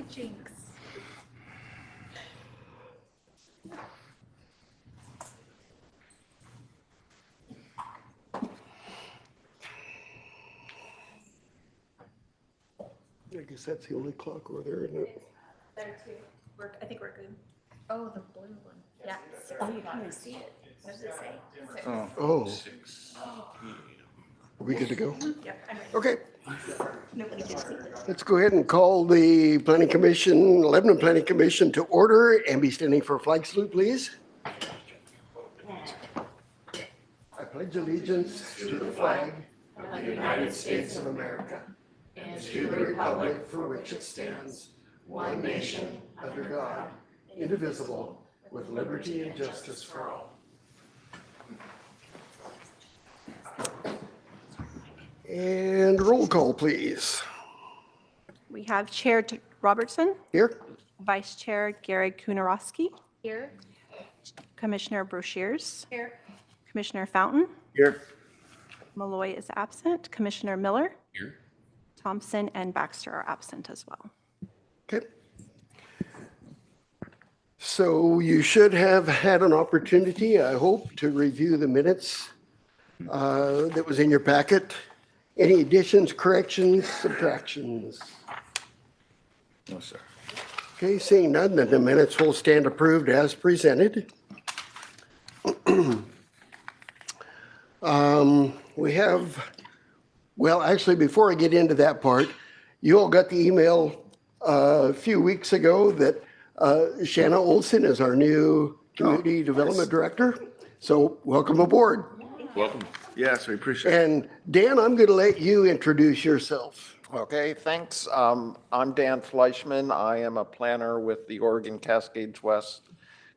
Jinx. I guess that's the only clock over there, isn't it? There too. I think we're good. Oh, the blue one. Yeah. Oh, you can't see it. What does it say? Six. Oh. Are we good to go? Yep, I'm ready. Okay, Nobody can see it. let's go ahead and call the Planning Commission, Lebanon Planning Commission to order and be standing for a flag salute, please. I pledge allegiance to the flag of the United States of America and to the republic for which it stands, one nation, under God, indivisible, with liberty and justice for all. And roll call, please. We have Chair Robertson, Here? Vice Chair Gary Kunarowski, Here. Commissioner Broshiers, Here. Commissioner Fountain, Here. Malloy is absent, Commissioner Miller, Here. Thompson, and Baxter are absent as well. Okay. So you should have had an opportunity, I hope, to review the minutes that was in your packet. Any additions, corrections, subtractions? No, sir. Okay, seeing none, then the minutes will stand approved as presented. We have, well, actually, before I get into that part, you all got the email a few weeks ago that Shanna Olson is our new Community Development Director. So welcome aboard. Welcome. Yes, we appreciate it. And Dan, I'm going to let you introduce yourself. Okay, thanks. I'm Dan Fleischman. I am a planner with the Oregon Cascades West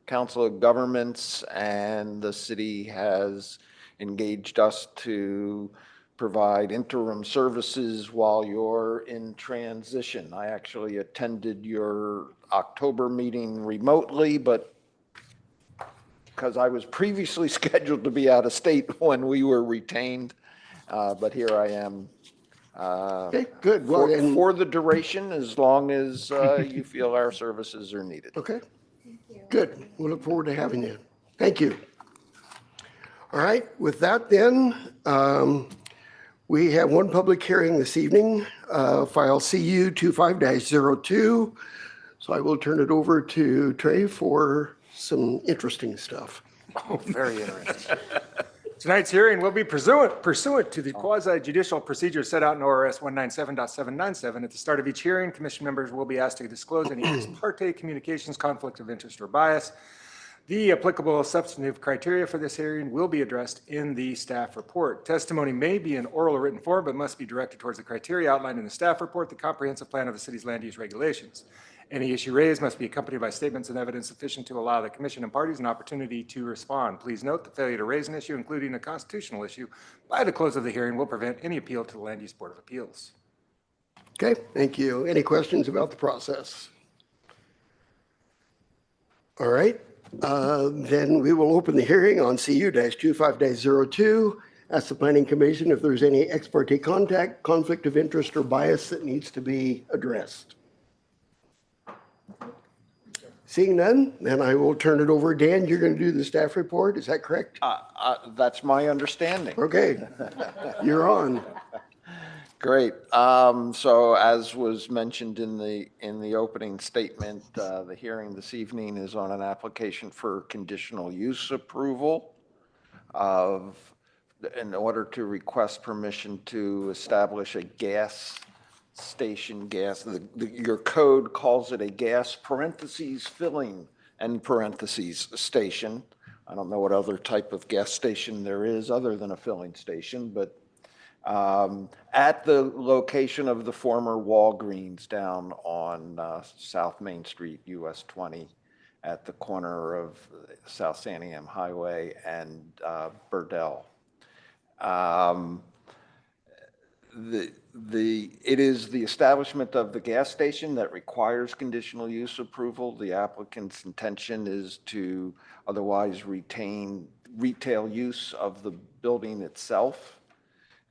Council of Governments, and the city has engaged us to provide interim services while you're in transition. I actually attended your October meeting remotely, but because I was previously scheduled to be out of state when we were retained, but here I am. Okay, good. Well, and- For the duration, as long as you feel our services are needed. Okay, good. We'll look forward to having you. Thank you. All right, with that then, we have one public hearing this evening, file CU 25-02. So I will turn it over to Trey for some interesting stuff. Oh, very interesting. Tonight's hearing will be pursuant to the quasi-judicial procedure set out in ORS 197.797. At the start of each hearing, commission members will be asked to disclose any ex parte communications, conflict of interest, or bias. The applicable substantive criteria for this hearing will be addressed in the staff report. Testimony may be in oral or written form, but must be directed towards the criteria outlined in the staff report, the comprehensive plan of the city's land use regulations. Any issue raised must be accompanied by statements and evidence sufficient to allow the commission and parties an opportunity to respond. Please note the failure to raise an issue, including a constitutional issue, by the close of the hearing will prevent any appeal to the Land Use Board of Appeals. Okay, thank you. Any questions about the process? All right, then we will open the hearing on CU-25-02. Ask the Planning Commission if there's any ex parte contact, conflict of interest, or bias that needs to be addressed. Seeing none, then I will turn it over. Dan, you're going to do the staff report, is that correct? That's my understanding. Okay, you're on. Great. So as was mentioned in the opening statement, the hearing this evening is on an application for conditional use approval in order to request permission to establish a gas station your code calls it a gas parentheses filling and parentheses station. I don't know what other type of gas station there is other than a filling station, but at the location of the former Walgreens down on South Main Street, US 20, at the corner of South Santiam Highway and Burdell. It is the establishment of the gas station that requires conditional use approval. The applicant's intention is to otherwise retain retail use of the building itself.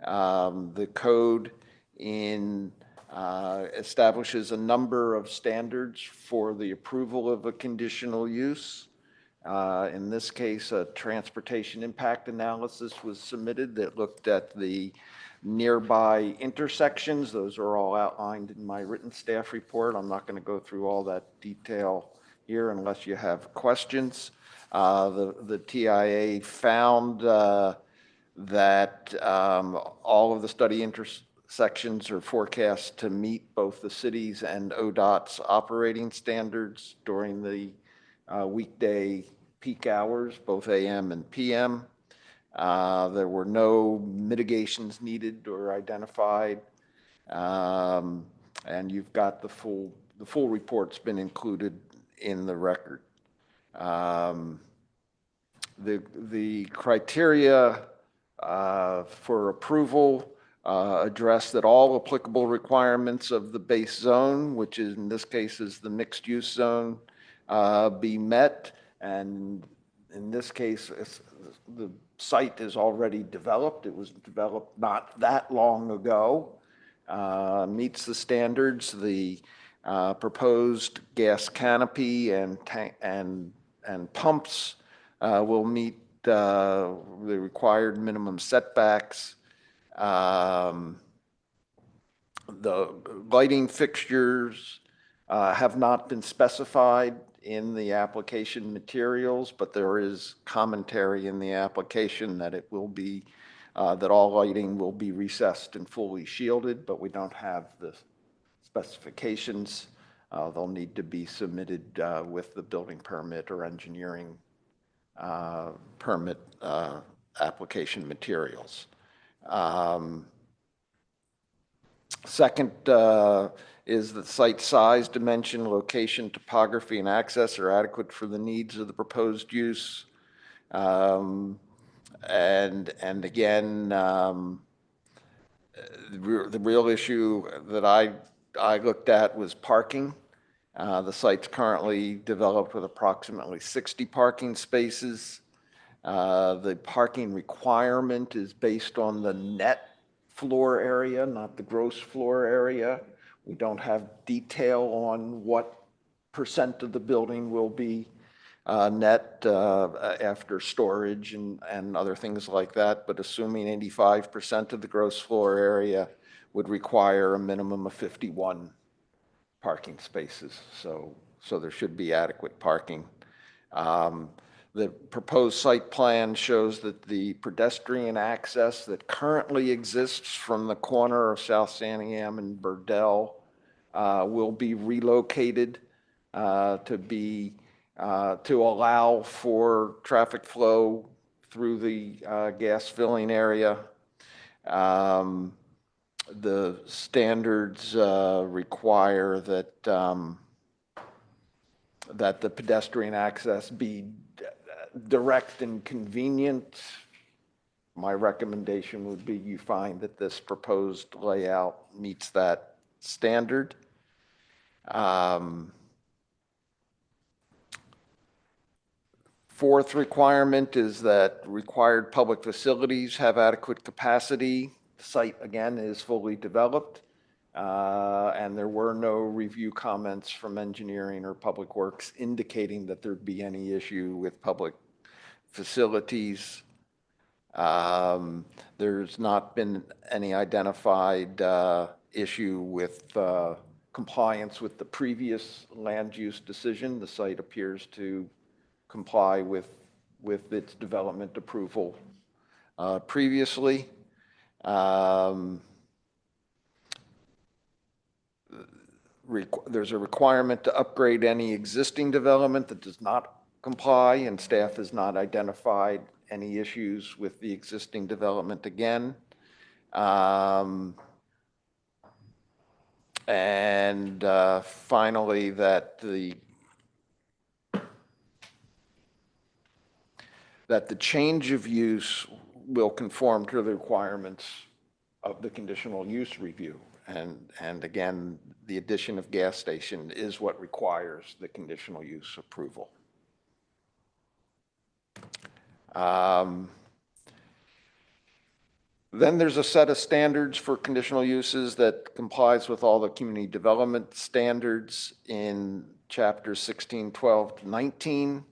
The code establishes a number of standards for the approval of a conditional use. In this case, a transportation impact analysis was submitted that looked at the nearby intersections. Those are all outlined in my written staff report. I'm not going to go through all that detail here unless you have questions. The TIA found that all of the study intersections are forecast to meet both the city's and ODOT's operating standards during the weekday peak hours, both AM and PM. There were no mitigations needed or identified. And you've got the full report's been included in the record. The criteria for approval address that all applicable requirements of the base zone, which is in this case is the mixed use zone, be met. And in this case, the site is already developed. It was developed not that long ago, meets the standards. The proposed gas canopy and pumps will meet the required minimum setbacks. The lighting fixtures have not been specified in the application materials, but there is commentary in the application that it will be, that all lighting will be recessed and fully shielded, but we don't have the specifications. They'll need to be submitted with the building permit or engineering permit application materials. Second is the site size, dimension, location, topography, and access are adequate for the needs of the proposed use. And again, the real issue that I looked at was parking. The site's currently developed with approximately 60 parking spaces. The parking requirement is based on the net floor area, not the gross floor area. We don't have detail on what percent of the building will be net after storage and other things like that, but assuming 85% of the gross floor area would require a minimum of 51 parking spaces. So there should be adequate parking. The proposed site plan shows that the pedestrian access that currently exists from the corner of South Santiam and Burdell will be relocated to allow for traffic flow through the gas filling area. The standards require that that the pedestrian access be direct and convenient. My recommendation would be you find that this proposed layout meets that standard. Fourth requirement is that required public facilities have adequate capacity. The site, again, is fully developed, and there were no review comments from engineering or public works indicating that there'd be any issue with public facilities. There's not been any identified issue with compliance with the previous land use decision. The site appears to comply with its development approval previously. There's a requirement to upgrade any existing development that does not comply, and staff has not identified any issues with the existing development again. And finally, that the change of use will conform to the requirements of the conditional use review. And again, the addition of gas station is what requires the conditional use approval. Then there's a set of standards for conditional uses that complies with all the community development standards in chapters 16, 12 to 19.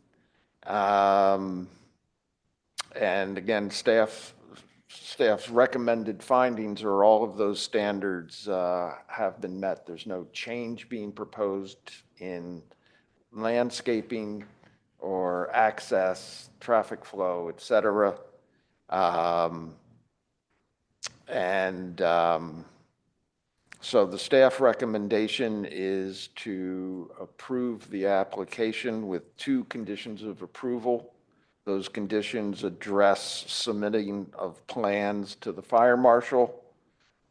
And again, staff's recommended findings are all of those standards have been met. There's no change being proposed in landscaping or access, traffic flow, et cetera. So the staff recommendation is to approve the application with 2 conditions of approval. Those conditions address submitting of plans to the fire marshal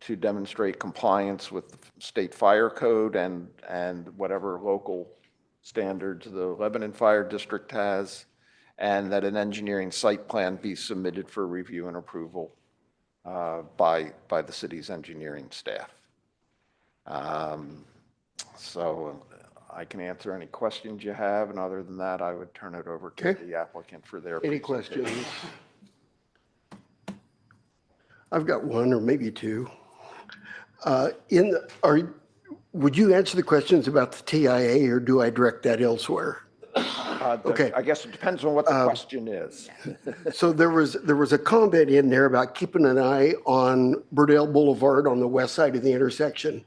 to demonstrate compliance with the state fire code and whatever local standards the Lebanon Fire District has, and that an engineering site plan be submitted for review and approval by the city's engineering staff. So I can answer any questions you have, and other than that, I would turn it over to Okay. the applicant for their Any presentation. questions? I've got one or maybe 2. Would you answer the questions about the TIA, or do I direct that elsewhere? Okay. I guess it depends on what the question is. So there was a comment in there about keeping an eye on Burdell Boulevard on the west side of the intersection.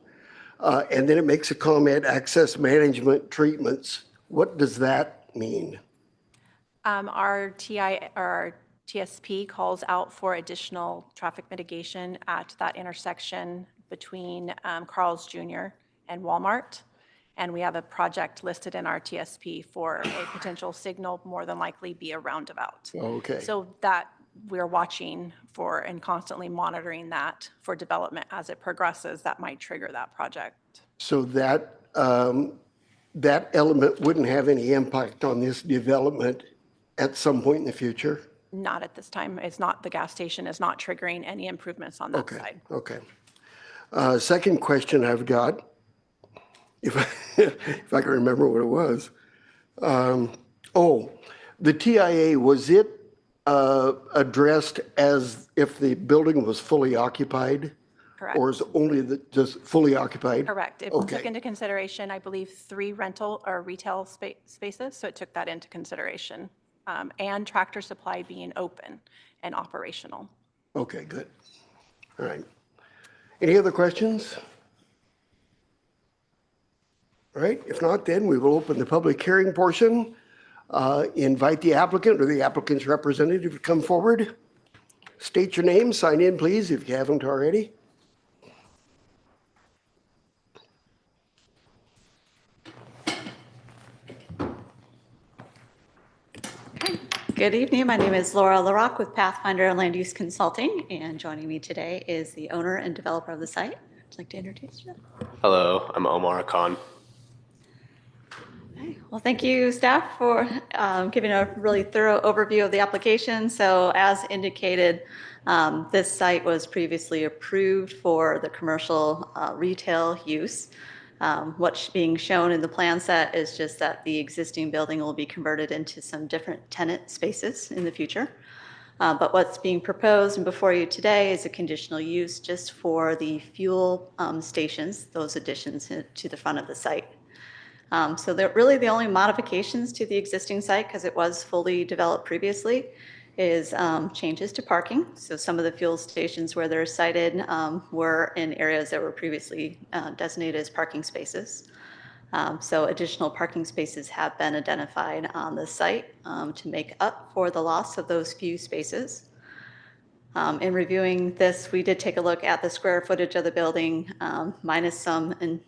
And then it makes a comment, access management treatments. What does that mean? Our TSP calls out for additional traffic mitigation at that intersection between Carl's Jr. and Walmart. And we have a project listed in our TSP for a potential signal, more than likely be a roundabout. Okay. So that we're watching for and constantly monitoring that for development as it progresses, that might trigger that project. So that element wouldn't have any impact on this development at some point in the future? Not at this time. It's not, the gas station is not triggering any improvements on that Okay, side. okay. Second question I've got, if I can remember what it was. The TIA, was it addressed as if the building was fully occupied? Correct. Or is it only just fully occupied? Correct. It Okay. took into consideration, I believe, 3 rental or retail spaces, so it took that into consideration. And Tractor Supply being open and operational. Okay, good. All right. Any other questions? All right, if not, then we will open the public hearing portion. Invite the applicant or the applicant's representative to come forward. State your name, sign in, please, if you haven't already. Good evening. My name is Laura LaRock with Pathfinder Land Use Consulting, and joining me today is the owner and developer of the site. Would you like to introduce yourself? Hello, I'm Omar Khan. Okay. Well, thank you, staff, for giving a really thorough overview of the application. So as indicated, this site was previously approved for the commercial retail use. What's being shown in the plan set is just that the existing building will be converted into some different tenant spaces in the future. But what's being proposed and before you today is a conditional use just for the fuel stations, those additions to the front of the site. So they're really the only modifications to the existing site, because it was fully developed previously, is changes to parking. So some of the fuel stations where they're sited were in areas that were previously designated as parking spaces. So additional parking spaces have been identified on the site to make up for the loss of those few spaces. In reviewing this, we did take a look at the square footage of the building, minus some and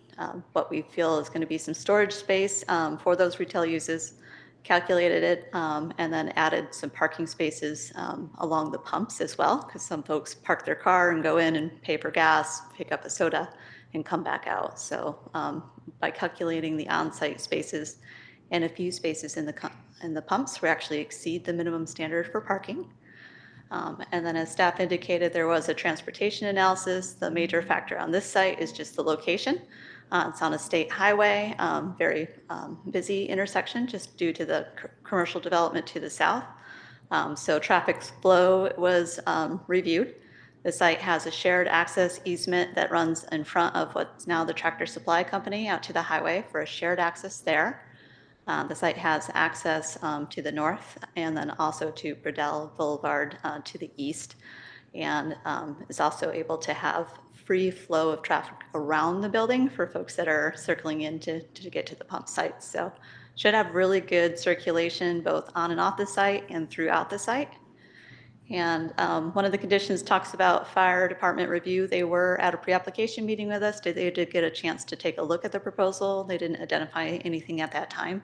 what we feel is going to be some storage space for those retail uses, calculated it, and then added some parking spaces along the pumps as well, because some folks park their car and go in and pay for gas, pick up a soda, and come back out. So by calculating the on-site spaces and a few spaces in the pumps, we actually exceed the minimum standard for parking. And then as staff indicated, there was a transportation analysis. The major factor on this site is just the location. It's on a state highway, very busy intersection just due to the commercial development to the south. So traffic flow was reviewed. The site has a shared access easement that runs in front of what's now the Tractor Supply Company out to the highway for a shared access there. The site has access to the north and then also to Burdell Boulevard to the east, and is also able to have free flow of traffic around the building for folks that are circling in to get to the pump sites. So should have really good circulation both on and off the site and throughout the site. And one of the conditions talks about fire department review. They were at a pre-application meeting with us. They did get a chance to take a look at the proposal. They didn't identify anything at that time.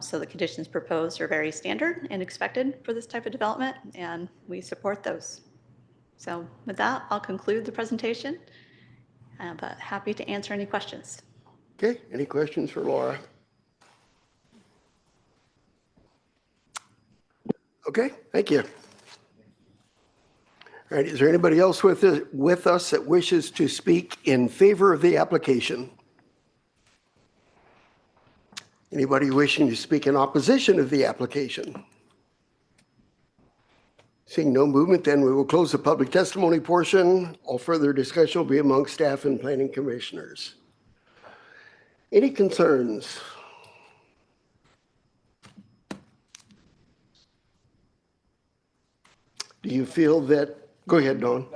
So the conditions proposed are very standard and expected for this type of development, and we support those. So with that, I'll conclude the presentation, but happy to answer any questions. Okay, any questions for Laura? Okay, thank you. All right, is there anybody else with us that wishes to speak in favor of the application? Anybody wishing to speak in opposition of the application? Seeing no movement, then we will close the public testimony portion. All further discussion will be among staff and planning commissioners. Any concerns? Do you feel that, go ahead, Dawn.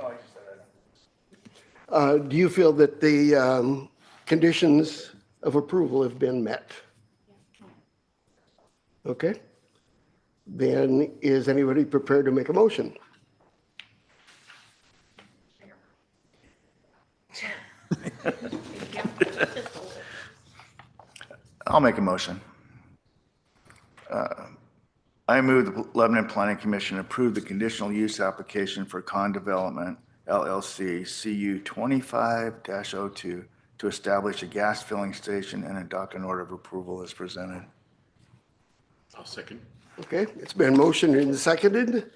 Do you feel that the conditions of approval have been met? Okay. Then is anybody prepared to make a motion? I'll make a motion. I move the Lebanon Planning Commission approve the conditional use application for Con Development LLC CU 25-02 to establish a gas filling station and adopt an order of approval as presented. I'll second. Okay, it's been motioned and seconded.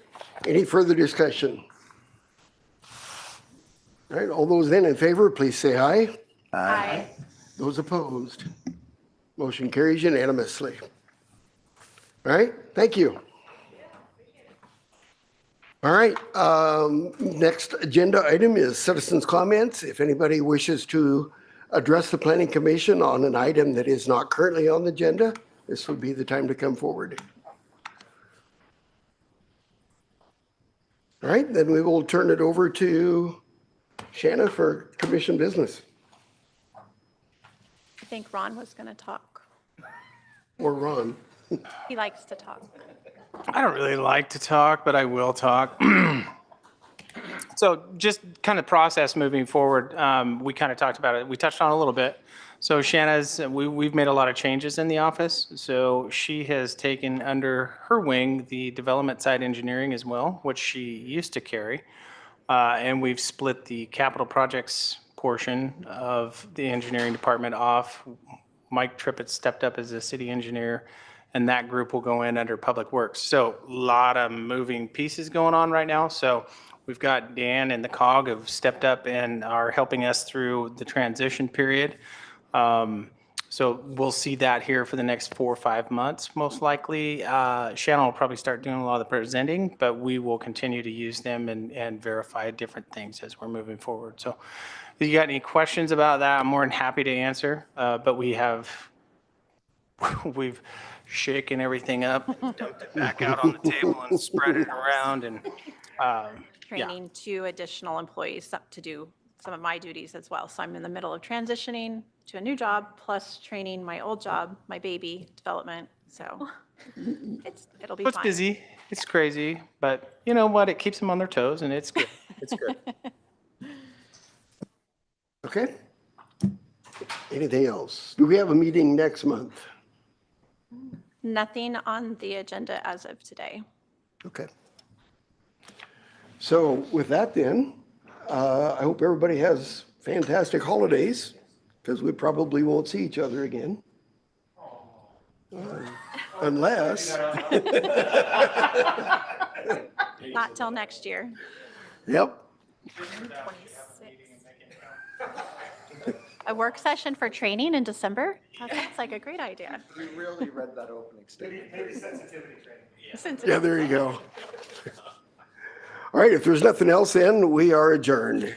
Any further discussion? All right, all those then in favor, please say aye. Aye. Those opposed? Motion carries unanimously. All right, thank you. All right, next agenda item is citizens' comments. If anybody wishes to address the Planning Commission on an item that is not currently on the agenda, this would be the time to come forward. All right, then we will turn it over to Shanna for commission business. I think Ron was going to talk. Or Ron. He likes to talk. I don't really like to talk, but I will talk. So just kind of process moving forward. We kind of talked about it. We touched on it a little bit. So we've made a lot of changes in the office. So she has taken under her wing the development side engineering as well, which she used to carry. And we've split the capital projects portion of the engineering department off. Mike Trippett stepped up as a city engineer, and that group will go in under Public Works. So a lot of moving pieces going on right now. So we've got Dan and the COG have stepped up and are helping us through the transition period. So we'll see that here for the next 4 or 5 months, most likely. Shannon will probably start doing a lot of the presenting, but we will continue to use them and verify different things as we're moving forward. So if you got any questions about that, I'm more than happy to answer. But we've shaken everything up, dumped it back out on the table and spread it around and, Training 2 additional employees to do some of my duties as well. So I'm in the middle of transitioning to a new job, plus training my old job, my baby development. So it'll be It's fun. busy, it's crazy, but you know what? It keeps them on their toes and it's good. It's good. Okay. Anything else? Do we have a meeting next month? Nothing on the agenda as of today. Okay. So with that then, I hope everybody has fantastic holidays, because we probably won't see each other again. Unless. Not till next year. Yep. A work session for training in December? That sounds like a great idea. You really read that opening statement. Yeah, there you go. All right, if there's nothing else, then we are adjourned.